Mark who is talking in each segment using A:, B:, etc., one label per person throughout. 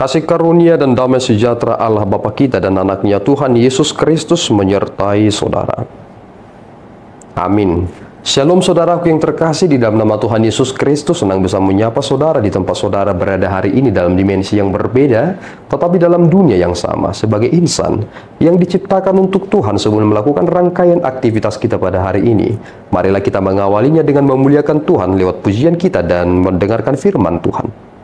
A: Kasih karunia dan damai sejahtera Allah Bapa kita dan anaknya Tuhan Yesus Kristus menyertai saudara. Amin. Shalom saudaraku yang terkasih, di dalam nama Tuhan Yesus Kristus senang bisa menyapa saudara di tempat saudara berada hari ini dalam dimensi yang berbeda, tetapi dalam dunia yang sama sebagai insan yang diciptakan untuk Tuhan. Sebelum melakukan rangkaian aktivitas kita pada hari ini, marilah kita mengawalinya dengan memuliakan Tuhan lewat pujian kita dan mendengarkan firman Tuhan.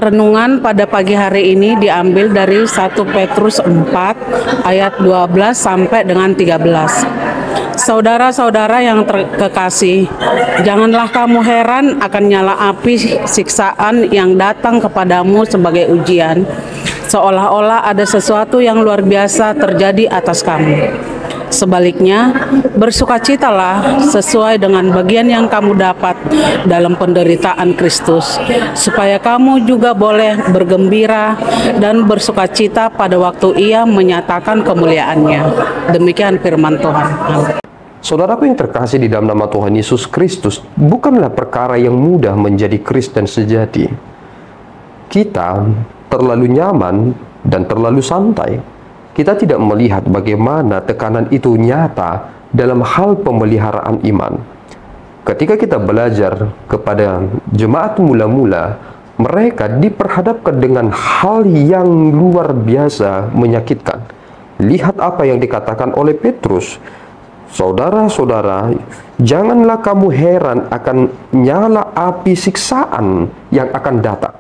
B: Renungan pada pagi hari ini diambil dari 1 Petrus 4 ayat 12 sampai dengan 13. Saudara-saudara yang terkasih, janganlah kamu heran akan nyala api siksaan yang datang kepadamu sebagai ujian, seolah-olah ada sesuatu yang luar biasa terjadi atas kamu. Sebaliknya, bersukacitalah sesuai dengan bagian yang kamu dapat dalam penderitaan Kristus, supaya kamu juga boleh bergembira dan bersukacita pada waktu Ia menyatakan kemuliaannya. Demikian firman Tuhan.
A: Saudaraku yang terkasih di dalam nama Tuhan Yesus Kristus, bukanlah perkara yang mudah menjadi Kristen sejati. Kita terlalu nyaman dan terlalu santai. Kita tidak melihat bagaimana tekanan itu nyata dalam hal pemeliharaan iman. Ketika kita belajar kepada jemaat mula-mula, mereka diperhadapkan dengan hal yang luar biasa menyakitkan. Lihat apa yang dikatakan oleh Petrus. Saudara-saudara, janganlah kamu heran akan nyala api siksaan yang akan datang.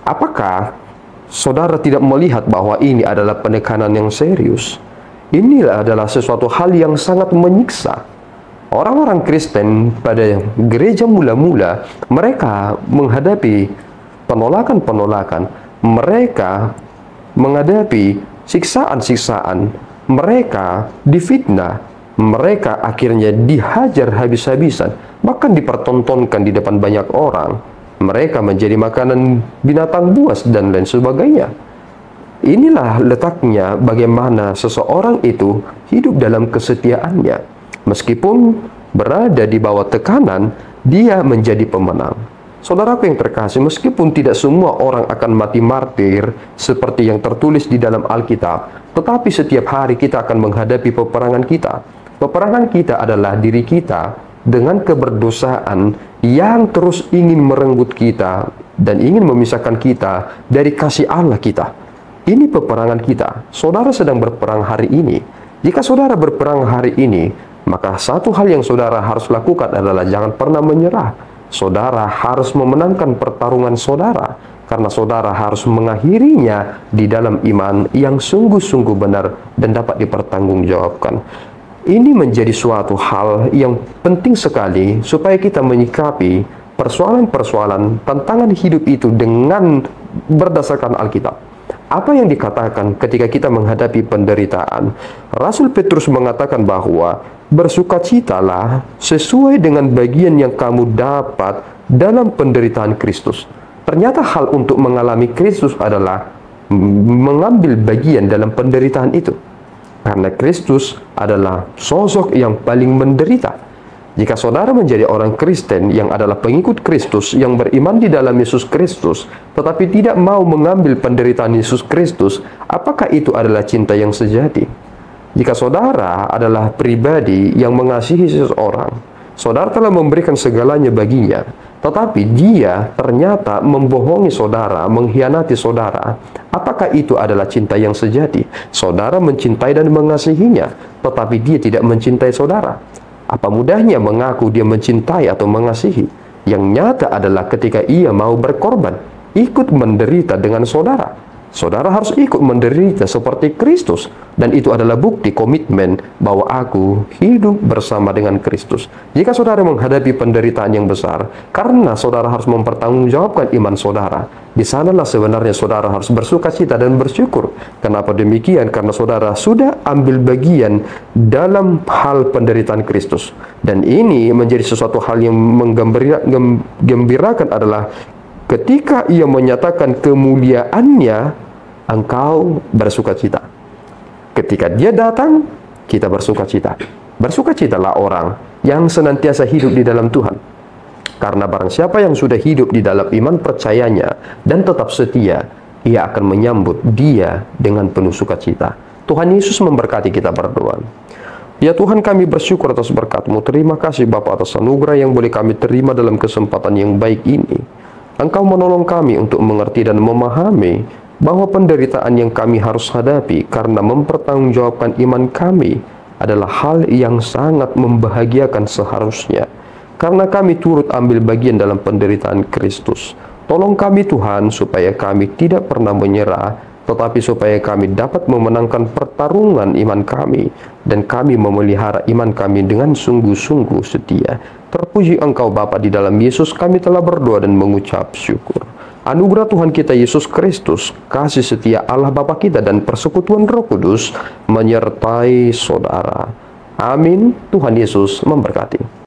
A: Apakah saudara tidak melihat bahwa ini adalah penekanan yang serius? Inilah adalah sesuatu hal yang sangat menyiksa. Orang-orang Kristen pada gereja mula-mula, mereka menghadapi penolakan-penolakan, mereka menghadapi siksaan-siksaan, mereka difitnah, mereka akhirnya dihajar habis-habisan, bahkan dipertontonkan di depan banyak orang. Mereka menjadi makanan binatang buas dan lain sebagainya. Inilah letaknya bagaimana seseorang itu hidup dalam kesetiaannya. Meskipun berada di bawah tekanan, dia menjadi pemenang. Saudaraku yang terkasih, meskipun tidak semua orang akan mati martir seperti yang tertulis di dalam Alkitab, tetapi setiap hari kita akan menghadapi peperangan kita. Peperangan kita adalah diri kita dengan keberdosaan yang terus ingin merenggut kita dan ingin memisahkan kita dari kasih Allah kita. Ini peperangan kita. Saudara sedang berperang hari ini. Jika saudara berperang hari ini, maka satu hal yang saudara harus lakukan adalah jangan pernah menyerah. Saudara harus memenangkan pertarungan saudara, karena saudara harus mengakhirinya di dalam iman yang sungguh-sungguh benar dan dapat dipertanggungjawabkan. Ini menjadi suatu hal yang penting sekali supaya kita menyikapi persoalan-persoalan tantangan hidup itu dengan berdasarkan Alkitab. Apa yang dikatakan ketika kita menghadapi penderitaan? Rasul Petrus mengatakan bahwa bersukacitalah sesuai dengan bagian yang kamu dapat dalam penderitaan Kristus. Ternyata hal untuk mengalami Kristus adalah mengambil bagian dalam penderitaan itu. Karena Kristus adalah sosok yang paling menderita. Jika saudara menjadi orang Kristen yang adalah pengikut Kristus, yang beriman di dalam Yesus Kristus, tetapi tidak mau mengambil penderitaan Yesus Kristus, apakah itu adalah cinta yang sejati? Jika saudara adalah pribadi yang mengasihi seseorang, saudara telah memberikan segalanya baginya, tetapi dia ternyata membohongi saudara, mengkhianati saudara, apakah itu adalah cinta yang sejati? Saudara mencintai dan mengasihinya, tetapi dia tidak mencintai saudara. Apa mudahnya mengaku dia mencintai atau mengasihi? Yang nyata adalah ketika ia mau berkorban, ikut menderita dengan saudara. Saudara harus ikut menderita seperti Kristus, dan itu adalah bukti komitmen bahwa aku hidup bersama dengan Kristus. Jika saudara menghadapi penderitaan yang besar, karena saudara harus mempertanggungjawabkan iman saudara, di sanalah sebenarnya saudara harus bersukacita dan bersyukur. Kenapa demikian? Karena saudara sudah ambil bagian dalam hal penderitaan Kristus. Dan ini menjadi sesuatu hal yang menggembirakan adalah ketika ia menyatakan kemuliaannya, engkau bersukacita. Ketika dia datang, kita bersukacita. Bersukacitalah orang yang senantiasa hidup di dalam Tuhan. Karena barang siapa yang sudah hidup di dalam iman percayanya dan tetap setia, ia akan menyambut dia dengan penuh sukacita. Tuhan Yesus memberkati kita berdua. Ya Tuhan, kami bersyukur atas berkat-Mu. Terima kasih Bapa atas anugerah yang boleh kami terima dalam kesempatan yang baik ini. Engkau menolong kami untuk mengerti dan memahami bahwa penderitaan yang kami harus hadapi karena mempertanggungjawabkan iman kami adalah hal yang sangat membahagiakan seharusnya. Karena kami turut ambil bagian dalam penderitaan Kristus. Tolong kami Tuhan supaya kami tidak pernah menyerah, tetapi supaya kami dapat memenangkan pertarungan iman kami, dan kami memelihara iman kami dengan sungguh-sungguh setia. Terpuji Engkau Bapa, di dalam Yesus kami telah berdoa dan mengucap syukur. Anugerah Tuhan kita Yesus Kristus, kasih setia Allah Bapa kita, dan persekutuan Roh Kudus menyertai saudara. Amin. Tuhan Yesus memberkati.